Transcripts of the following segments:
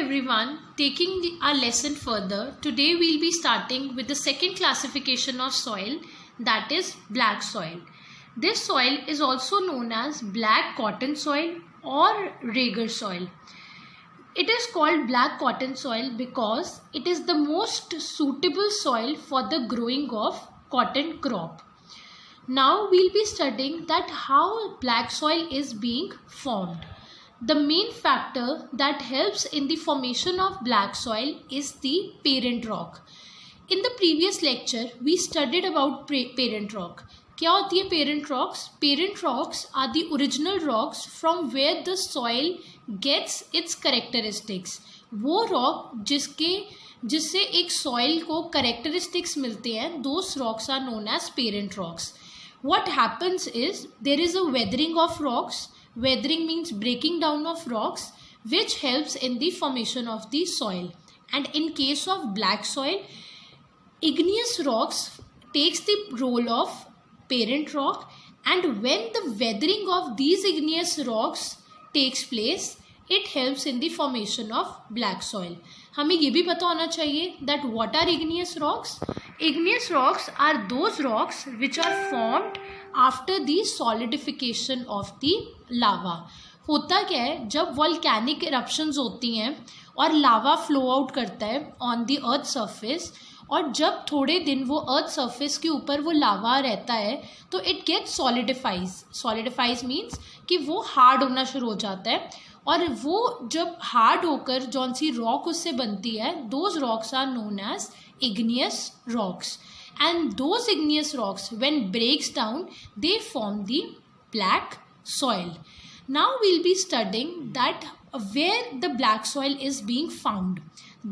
everyone, our lesson further, today we'll be starting with the second classification of soil, that is black soil. This soil is also known as black cotton soil or Rager soil. It is called black cotton soil because it is the most suitable soil for the growing of cotton crop. Now we'll be studying that how black soil is being formed. The main factor that helps in the formation of black soil is the parent rock. In the previous lecture, we studied about parent rock. क्या होती है parent rocks? Parent rocks are the original rocks from where the soil gets its characteristics. वो rock जिससे एक soil को characteristics मिलते हैं, those rocks are known as parent rocks. What happens is there is a weathering of rocks. Weathering means breaking down of rocks, which helps in the formation of the soil. And in case of black soil, igneous rocks takes the role of parent rock, and when the weathering of these igneous rocks takes place, it helps in the formation of black soil. हमें ये भी पता होना चाहिए that what are igneous rocks? Igneous rocks are those rocks which are formed after the solidification of the lava. होता क्या है, जब volcanic eruptions होती हैं और लावा फ्लो आउट करता है ऑन द अर्थ सरफेस, और जब थोड़े दिन वो अर्थ सरफेस के ऊपर वो लावा रहता है तो इट गेट सॉलिडिफाइज मीन्स कि वो हार्ड होना शुरू हो जाता है, और वो जब हार्ड होकर जौन सी रॉक उससे बनती है, those rocks are known as igneous rocks, and those igneous rocks when breaks down they form the black soil. Now we'll be studying that where the black soil is being found.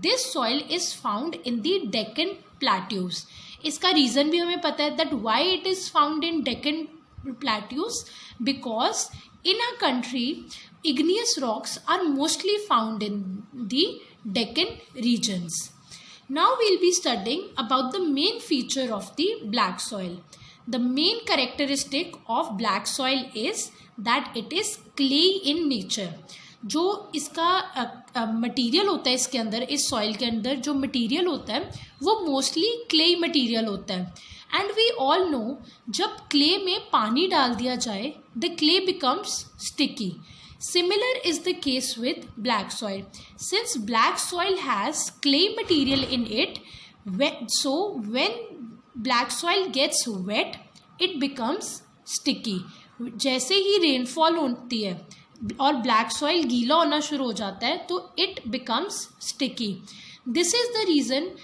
This soil is found in the Deccan plateaus. इसका reason भी हमें पता है that why it is found in Deccan plateaus, because in our country igneous rocks are mostly found in the Deccan regions. Now we'll be studying about the main feature of the black soil. The main characteristic of black soil is that it is clay in nature. जो इसका material होता है इसके अंदर, इस soil के अंदर जो मटेरियल होता है वो मोस्टली क्ले मटेरियल होता है. एंड वी ऑल नो जब क्ले में पानी डाल दिया जाए the clay becomes sticky. Similar is the case with black soil. Since black soil has clay material in it, so when black soil gets wet, it becomes sticky. जैसे ही rainfall होती है और ब्लैक सॉइल गीला होना शुरू हो जाता है तो it becomes sticky. This is the reason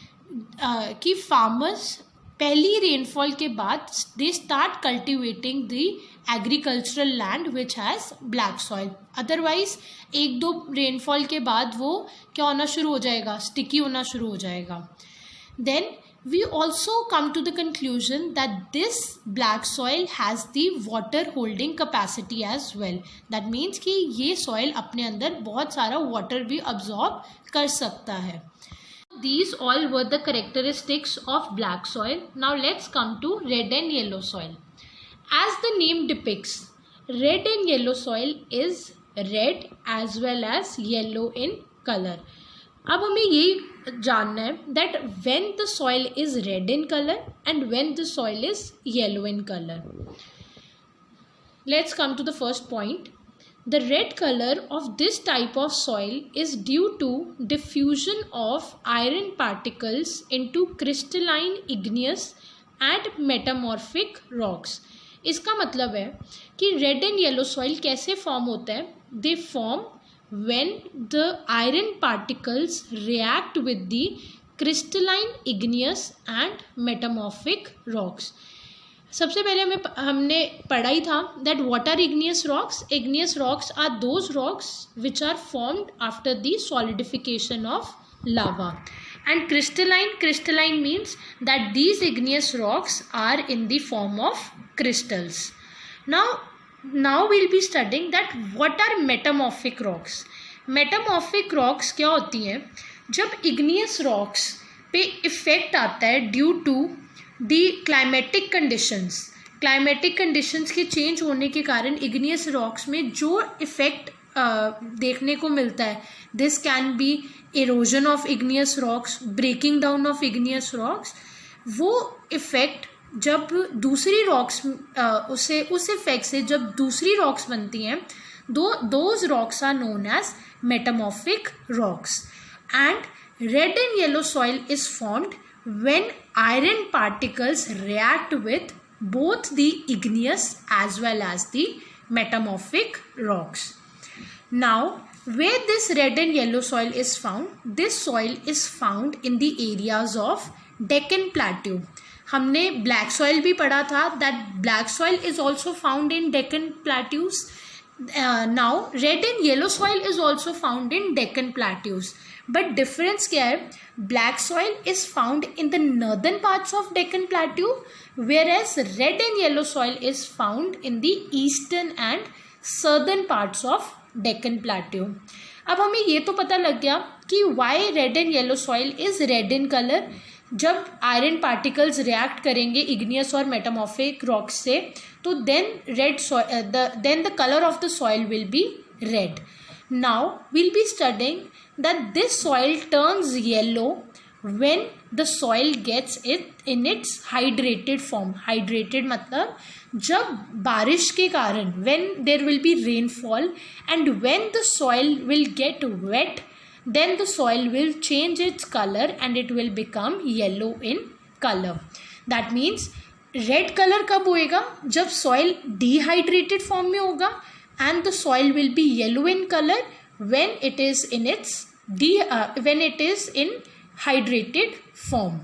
कि फार्मर्स पहली रेनफॉल के बाद they start cultivating the agricultural land which has black soil. Otherwise एक दो रेनफॉल के बाद वो क्या होना शुरू हो जाएगा, स्टिकी होना शुरू हो जाएगा. Then we also come to the conclusion that this black soil has the water holding capacity as well. That means कि ये सॉइल अपने अंदर बहुत सारा वाटर भी अब्जॉर्ब कर सकता है. These all were the characteristics of black soil. Now let's come to red and yellow soil. As the name depicts, red and yellow soil is red as well as yellow in color. अब हमें यही जानना है that when the soil is red in color and when the soil is yellow in color. Let's come to the first point. The red color of this type of soil is due to diffusion of iron particles into crystalline igneous and metamorphic rocks. इसका मतलब है कि red and yellow soil कैसे form होता है. They form when the iron particles react with the crystalline igneous and metamorphic rocks. सबसे पहले हमने पढ़ा ही था that what are igneous rocks. Igneous rocks are those rocks which are formed after the solidification of lava. And crystalline means that these igneous rocks are in the form of crystals. Now we'll be studying that what are metamorphic rocks. Metamorphic rocks क्या होती हैं, जब igneous rocks पे effect आता है due to the climatic conditions के change होने के कारण igneous rocks में जो इफेक्ट देखने को मिलता है. This can be erosion of igneous rocks, breaking down of igneous rocks. वो इफेक्ट जब दूसरी रॉक्स उस इफेक्ट से जब दूसरी रॉक्स बनती हैं, those rocks are known as metamorphic rocks. And red and yellow soil is formed when iron particles react with both the igneous as well as the metamorphic rocks. Now, where this red and yellow soil is found, this soil is found in the areas of Deccan Plateau. हमने black soil भी पढ़ा था, that black soil is also found in Deccan Plateaus. Now, red and yellow soil is also found in Deccan Plateaus. But difference क्या है? Black soil is found in the northern parts of Deccan Plateau, whereas red and yellow soil is found in the eastern and southern parts of Deccan Plateau. अब हमें ये तो पता लग गया कि why red and yellow soil is red in color. जब iron particles react करेंगे इग्नियस और मेटामॉर्फिक रॉक्स से, तो then the color of the soil will be red. Now we'll be studying that this soil turns yellow when the soil gets it in its hydrated form. Hydrated मतलब जब बारिश के कारण, when there will be rainfall and when the soil will get wet, then the soil will change its color and it will become yellow in color. That means red color कब होएगा? जब soil dehydrated form में होगा, and the soil will be yellow in color when it is in hydrated form.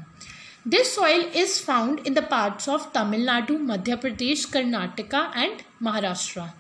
This soil is found in the parts of Tamil Nadu, Madhya Pradesh, Karnataka and Maharashtra.